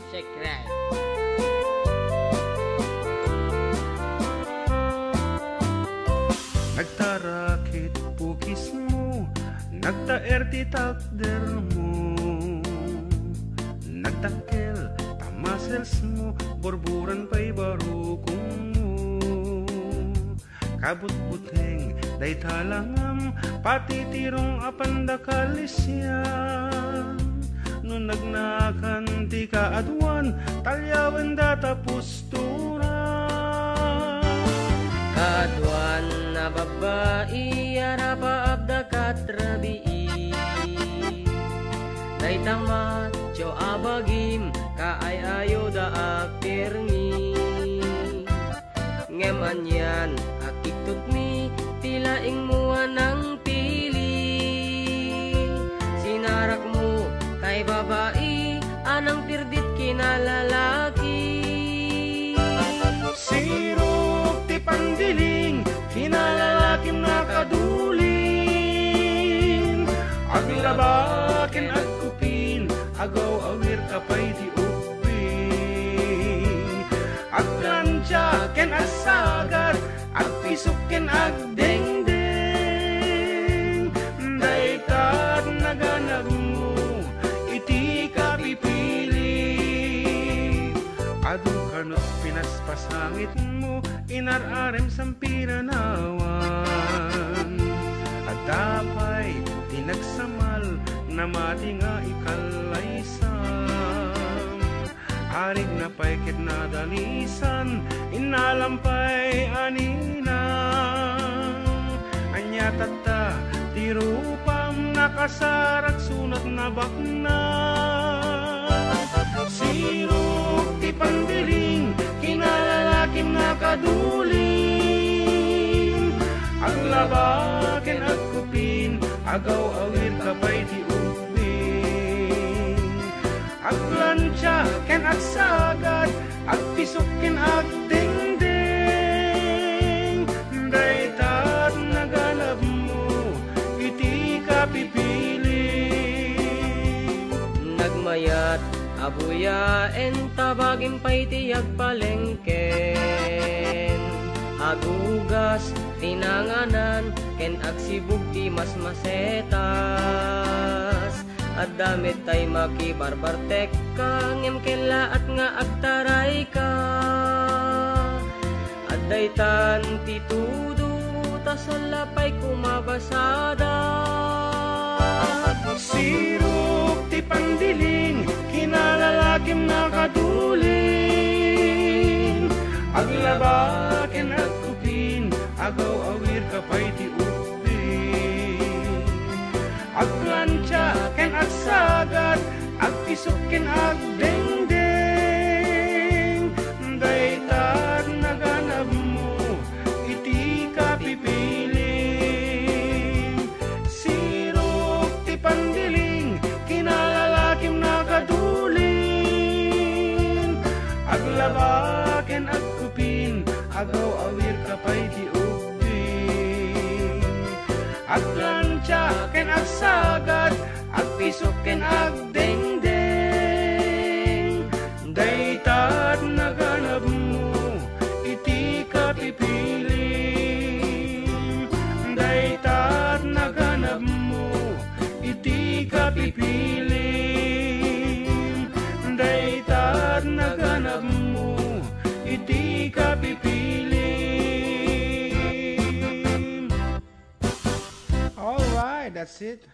secret. Nagtarakit pukis mo, nagtaer ti takder mo, nagtakkel tamasels mo, borburan pa'y barukong mo. Kabut-buteng day talangam, pati tirong apandakalisyan. No nagnakan ti kaadwan, talyawan datapos Kaadwan na babae, arapa abda katrabii. Day tamat, jo abagim, kaay ayo da aktirmi. Ngem anyan, akitut mi, tilaing mo anang pili. Sinarak mo, kay babae, anang pirdit kinalalaki. Pandiling, kinalalakim na kaduling. Aglabakin at kupin, agaw awir kapay di uping. Aglansyakin at sagat, agpisukin agdengdeng. Daykat naganag mo, iti ka pipili. Adu kanot pinaspasangit mo, inararem sampiranawan. At dapay tinagsamal na mati nga ikalaysam. Arig na paikit na dalisan, inalampay aninang. Anya tata di rupam nakasarak sunat na bakna. Sirok ti pandiling, kinalalakim na kaduling. Aglabakin at kupin, agaw awir kapay di ubing. Aglansyakin at sagat, agpisukin at dingding. Daytat naganap mo, iti ka pipili. Nagmayat abuyaen tabagin pa'y tiyag palengken. Agugas tinanganan ken agsibug ti mas masetas. At damit tay makibarbartek ka, ngem kela at nga agtaray ka. At daytan ti tudo tasalapay kumabasada. Sirok ti pandiling, kinalalakim na kaduling. Aglabakin at kupin, agaw awir kapay ti uping. Aglansyakin at sagat, agpisukin agdengdeng. Daytat naganap mo, iti ka pipiling. Sirok ti pandiling, kinalalakim na kaduling. Aglabakin at kupin, agaw awir kapay di ubing. Aglansyakin at sagat, agpisukin agdengdeng. Daytat naganap mo, iti ka pipiling. Daytat naganap mo, iti ka pipiling. Daytat naganap mo, iti ka pipiling. Alright, that's it.